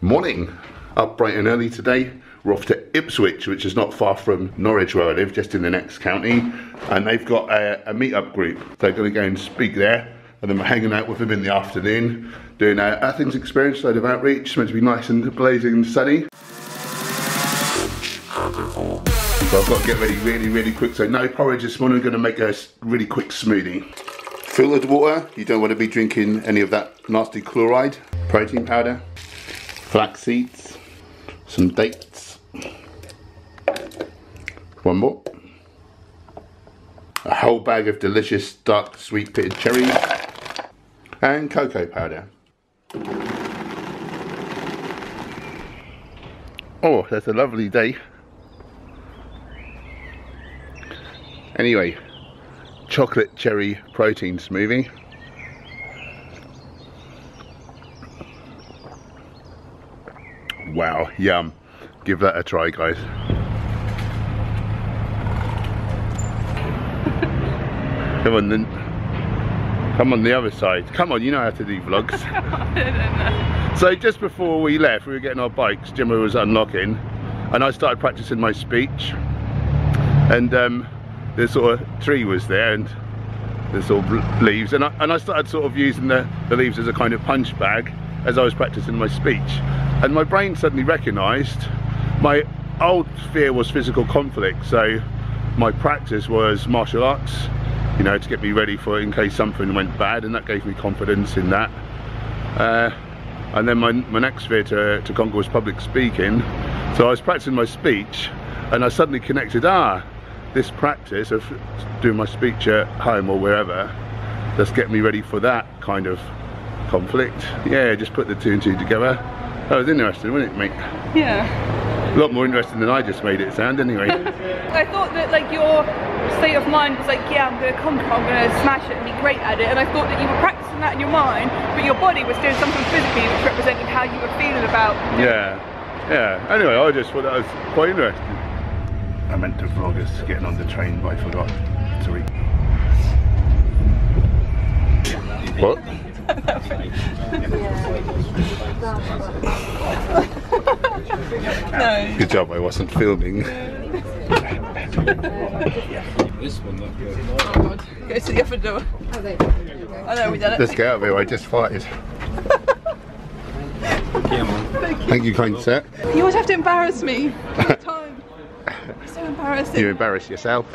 Morning, up bright and early today. We're off to Ipswich, which is not far from Norwich where I live, just in the next county. And they've got a meet-up group. They're going to go and speak there. And then we're hanging out with them in the afternoon, doing an Athens experience, load of outreach. It's meant to be nice and blazing and sunny. So I've got to get ready really quick. So no porridge this morning, I'm going to make a really quick smoothie. Filtered water, you don't want to be drinking any of that nasty chloride. Protein powder, flax seeds, some dates, one more, a whole bag of delicious dark sweet pitted cherries, and cocoa powder. Oh, that's a lovely day. Anyway, chocolate cherry protein smoothie. Wow, yum. Give that a try, guys. Come on then. Come on the other side. Come on, you know how to do vlogs. I don't know. So just before we left, we were getting our bikes, Gemma was unlocking, and I started practicing my speech. And the sort of tree was there, and the sort of leaves, and I started sort of using the leaves as a kind of punch bag as I was practicing my speech. And my brain suddenly recognised my old fear was physical conflict, so my practice was martial arts, you know, to get me ready for in case something went bad, and that gave me confidence in that. And then my next fear to conquer was public speaking, so I was practicing my speech, and I suddenly connected, this practice of doing my speech at home or wherever, that's getting me ready for that kind of conflict. Yeah, just put the two and two together. That was interesting, wasn't it, mate? Yeah. A lot more interesting than I just made it sound, anyway. I thought that like your state of mind was like, yeah, I'm going to conquer, I'm going to smash it and be great at it. And I thought that you were practicing that in your mind, but your body was doing something physically which represented how you were feeling about. Yeah. Anyway, I just thought that was quite interesting. I meant to vlog us getting on the train, but I forgot. Sorry. What? No. Good job, I wasn't filming. Oh God. Go to the other door. I know we done it. Let's get out of here, I just farted. Thank you, kind sir. You always have to embarrass me all the time. It's so embarrassing. You embarrass yourself.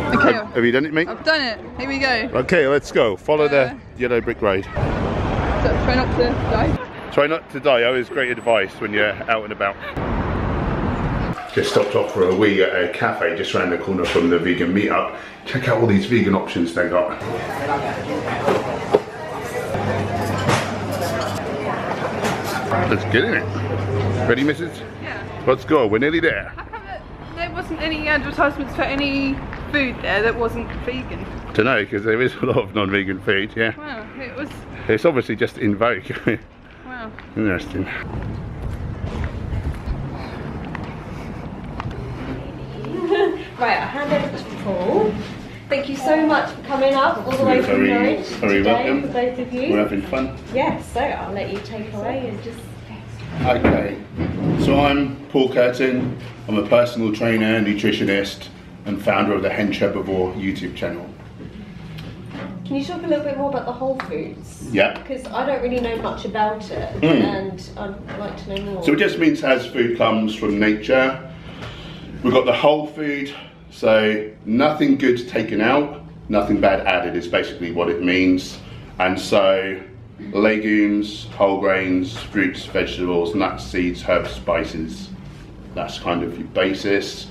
Okay. Have you done it, mate? I've done it. Here we go. Okay, let's go. Follow the yellow brick road. So try not to die. Try not to die. Always great advice when you're out and about. Just stopped off for a wee at a cafe just around the corner from the vegan meetup. Check out all these vegan options they got. That's good, isn't it? Ready, missus? Yeah. Let's go. We're nearly there. How come there wasn't any advertisements for any food there that wasn't vegan? To know, because there is a lot of non-vegan food, yeah. Wow, it was... It's obviously just in vogue. Wow. Interesting. Right, I'll hand over to Paul. Thank you so much for coming up all the way from Norwich very today, welcome. for both of you. We're having fun. Yes, so I'll let you take away and just... Okay, so I'm Paul Kerton. I'm a personal trainer, nutritionist, and founder of the Herbivore YouTube channel. Can you talk a little bit more about the whole foods? Yeah. Because I don't really know much about it, and I'd like to know more. So it just means as food comes from nature. We've got the whole food, so nothing good taken out, nothing bad added is basically what it means. And so legumes, whole grains, fruits, vegetables, nuts, seeds, herbs, spices. That's kind of your basis.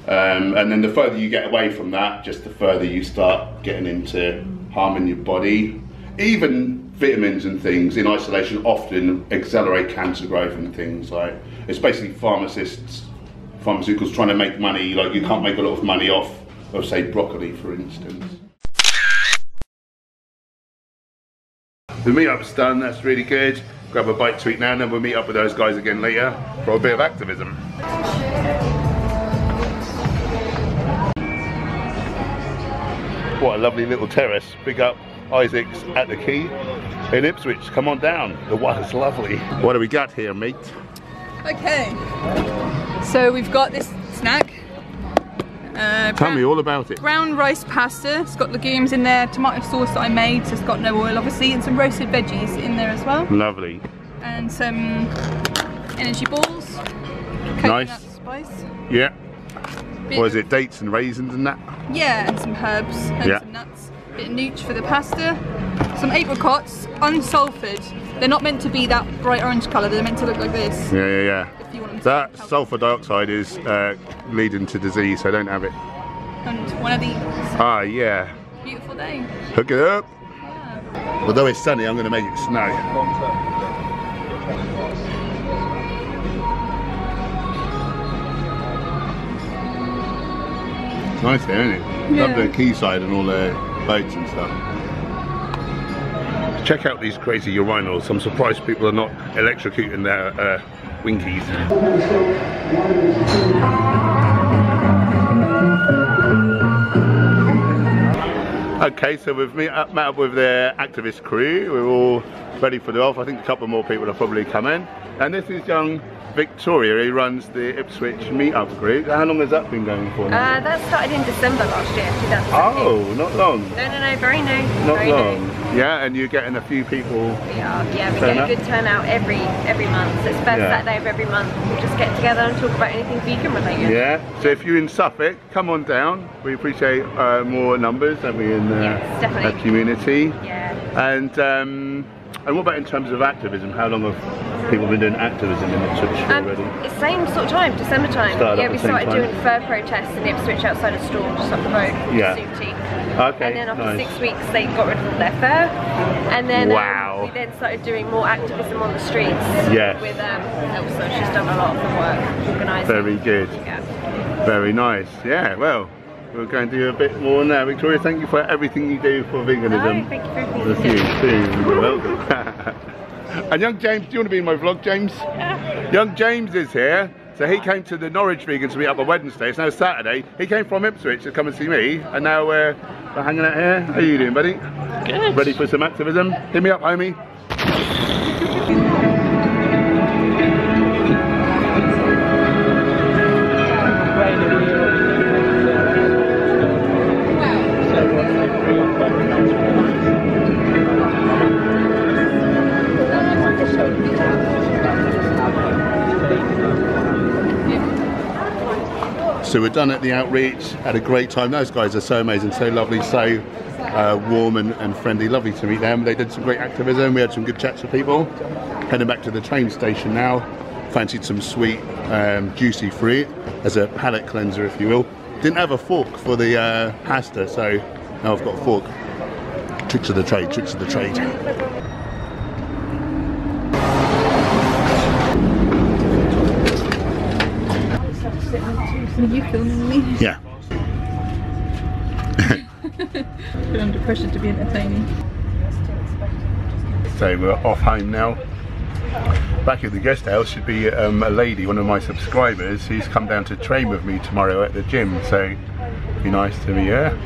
And then the further you get away from that, just the further you start getting into harming your body. Even vitamins and things in isolation often accelerate cancer growth and things like. It's basically pharmaceuticals trying to make money. Like, you can't make a lot of money off of, say, broccoli, for instance. The meetup's done, that's really good. Grab a bite to eat now, and then we'll meet up with those guys again later for a bit of activism. What a lovely little terrace. Big up. Isaac's at the Quay in Ipswich. Come on down. The water's lovely. What do we got here, mate? Okay, so we've got this snack. Tell me all about it. Brown rice pasta. It's got legumes in there, tomato sauce that I made, so it's got no oil obviously, and some roasted veggies in there as well. Lovely. And some energy balls. Nice. Spice. Yeah. What is it, dates and raisins and that? Yeah, and some herbs and some nuts. Bit of nooch for the pasta. Some apricots, unsulfured. They're not meant to be that bright orange colour, they're meant to look like this. Yeah. If you want them to That sulfur dioxide is leading to disease, so don't have it. And one of these. Ah, yeah. Beautiful day. Hook it up. Yeah. Although it's sunny, I'm going to make it snow. It's nice here, isn't it? Yeah. Love the quayside and all the boats and stuff. Check out these crazy urinals. I'm surprised people are not electrocuting their winkies. Okay, so we've met up with the activist crew. We're all ready for the off. I think a couple more people have probably come in. And this is young Victoria, who runs the Ipswich meetup group. How long has that been going for now? That started in December last year, 2017. Oh, not long. No, very new. Not very long. New. Yeah, and you're getting a few people. We get a good turnout every month. So it's first Saturday of every month. We just get together and talk about anything vegan related. Yeah. So if you're in Suffolk, come on down. We appreciate more numbers, don't we, in the community. Yeah. And what about in terms of activism? How long have people been doing activism in Ipswich already? It's same sort of time, December time. We started doing fur protests in Ipswich outside of Storm, just up the road. Yeah. Okay. And then after 6 weeks, they got rid of all their fur. And then we then started doing more activism on the streets. Yes. With Elsa, she's done a lot of the work organising. Very good. Yeah. Very nice. Yeah. Well, we're going to do a bit more now. Victoria, thank you for everything you do for veganism. No, thank you for everything you do. You're welcome. And young James, do you want to be in my vlog, James? Yeah. Young James is here. So he came to the Norwich Vegans meet up on Wednesday. It's now Saturday. He came from Ipswich to come and see me, and now we're hanging out here. How are you doing, buddy? Good. Ready for some activism? Hit me up, homie. So we're done at the outreach, had a great time. Those guys are so amazing, so lovely, so warm and friendly. Lovely to meet them. They did some great activism. We had some good chats with people. Heading back to the train station now. Fancied some sweet, juicy fruit as a palate cleanser, if you will. Didn't have a fork for the pasta, so now I've got a fork. Tricks of the trade, tricks of the trade. Are you filming me? Yeah. Put under pressure to be entertaining. So we're off home now. Back at the guest house should be a lady, one of my subscribers, who's come down to train with me tomorrow at the gym. So it'd be nice to meet her.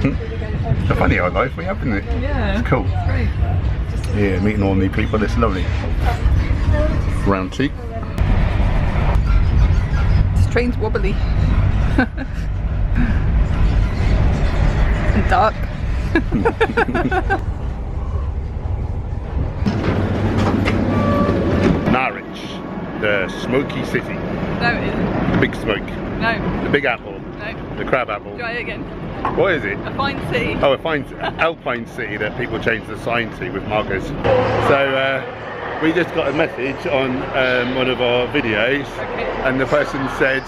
It's a funny old life we have, isn't it? Yeah. It's cool. Great. Yeah, meeting all new people, it's lovely. Round cheek. This train's wobbly. And dark. Norwich, the smoky city. No, it isn't. Big smoke. No. The big apple. No. The crab apple. Try it again. What is it? A fine city. Oh, a fine alpine city that people change the sign to with markers. So we just got a message on one of our videos, and the person said,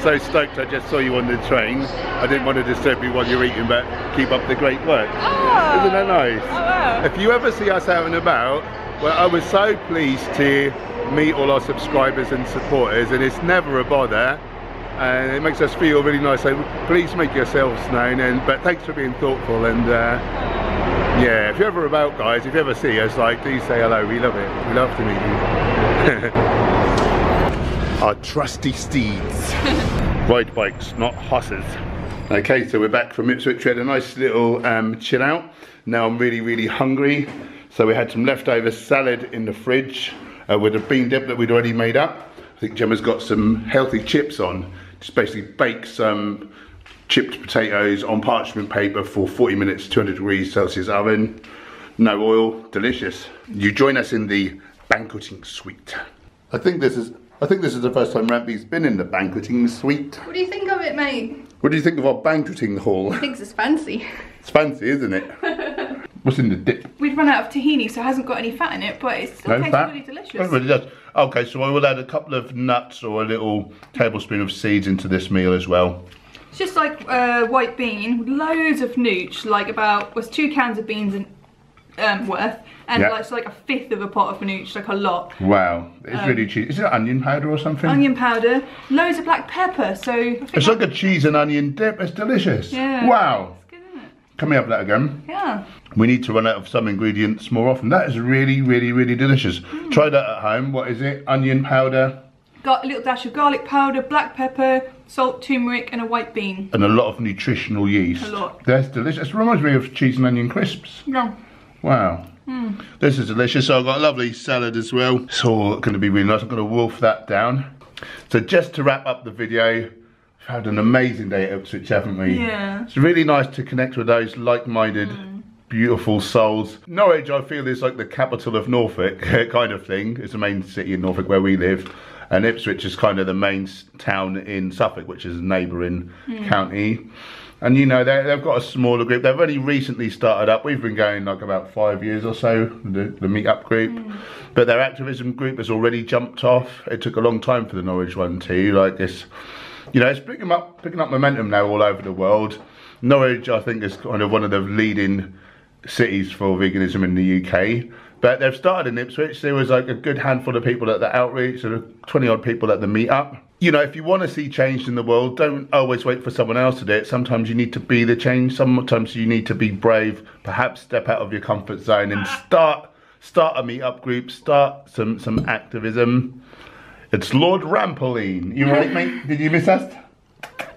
"So stoked I just saw you on the train. I didn't want to disturb you while you're eating, but keep up the great work." Oh. Isn't that nice? Oh, wow. If you ever see us out and about, well, I was so pleased to meet all our subscribers and supporters, and it's never a bother. And it makes us feel really nice, so please make yourselves known, but thanks for being thoughtful, and yeah, if you're ever about, guys, if you ever see us, like, do say hello. We love it. We love to meet you. Our trusty steeds. Ride bikes, not horses. Okay, so we're back from Ipswich. We had a nice little chill out. Now I'm really, really hungry. So we had some leftover salad in the fridge with a bean dip that we'd already made up. I think Gemma's got some healthy chips on. Just basically bake some chipped potatoes on parchment paper for 40 minutes, 200 degrees Celsius oven. No oil, delicious. You join us in the banqueting suite. I think this is the first time Rampy's been in the banqueting suite. What do you think of it, mate? What do you think of our banqueting hall? I think it's fancy. It's fancy, isn't it? What's in the dip? We've run out of tahini, so it hasn't got any fat in it, but it still tastes really delicious. It really does. Okay, so I will add a couple of nuts or a little tablespoon of seeds into this meal as well. It's just like white bean with loads of nooch, like was 2 cans of beans worth, and it's like a fifth of a pot of nooch, like a lot. Wow, it's really cheesy. Is it onion powder or something? Onion powder, loads of black pepper, so... It's like a cheese and onion dip, it's delicious. Yeah. Wow. It's good, isn't it? Can we have that again? Yeah. We need to run out of some ingredients more often. That is really, really, really delicious. Try that at home. What is it? Onion powder. Got a little dash of garlic powder, black pepper, salt, turmeric, and a white bean. And a lot of nutritional yeast. A lot. That's delicious. It reminds me of cheese and onion crisps. Yeah. Wow. This is delicious. So I've got a lovely salad as well. It's all going to be really nice. I'm going to wolf that down. So just to wrap up the video, we've had an amazing day at Ipswich, haven't we? Yeah. It's really nice to connect with those like-minded, beautiful souls. Norwich, I feel, is like the capital of Norfolk kind of thing. It's the main city in Norfolk where we live. And Ipswich is kind of the main town in Suffolk, which is a neighbouring county. And you know, they've got a smaller group. They've only recently started up. We've been going like about 5 years or so, the meet-up group. But their activism group has already jumped off. It took a long time for the Norwich one too. Like this, you know, it's picking up momentum now all over the world. Norwich, I think, is kind of one of the leading cities for veganism in the UK. But they've started in Ipswich. There was like a good handful of people at the outreach, sort of 20 odd people at the meet-up. You know, if you want to see change in the world, don't always wait for someone else to do it. Sometimes you need to be the change. Sometimes you need to be brave. Perhaps step out of your comfort zone and start a meet-up group. Start some activism. It's Lord Rampoline. You right, mate? Did you miss us?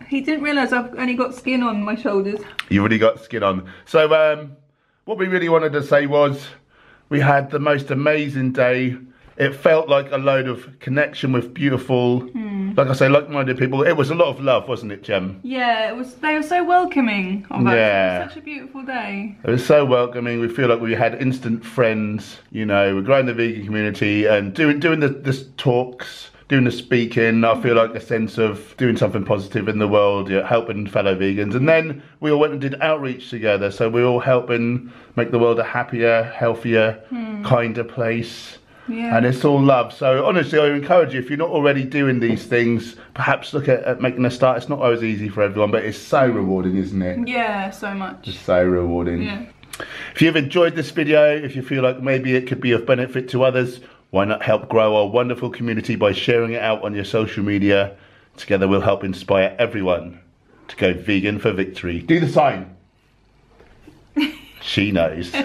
He didn't realise I've only got skin on my shoulders. You've already got skin on. So what we really wanted to say was we had the most amazing day. It felt like a load of connection with beautiful, like I say, like-minded people. It was a lot of love, wasn't it, Gem? Yeah, it was. They were so welcoming of us. It was such a beautiful day. It was so welcoming. We feel like we had instant friends. You know, we're growing the vegan community and doing the talks, doing the speaking. I feel like a sense of doing something positive in the world, helping fellow vegans. And then we all went and did outreach together. So we're all helping make the world a happier, healthier, kinder place. Yeah. And it's all love. So honestly, I encourage you, if you're not already doing these things, perhaps look at making a start. It's not always easy for everyone, but it's so rewarding, isn't it? Yeah, so much. It's so rewarding. Yeah. If you've enjoyed this video, if you feel like maybe it could be of benefit to others, why not help grow our wonderful community by sharing it out on your social media? Together we'll help inspire everyone to go vegan for victory. Do the sign. She knows.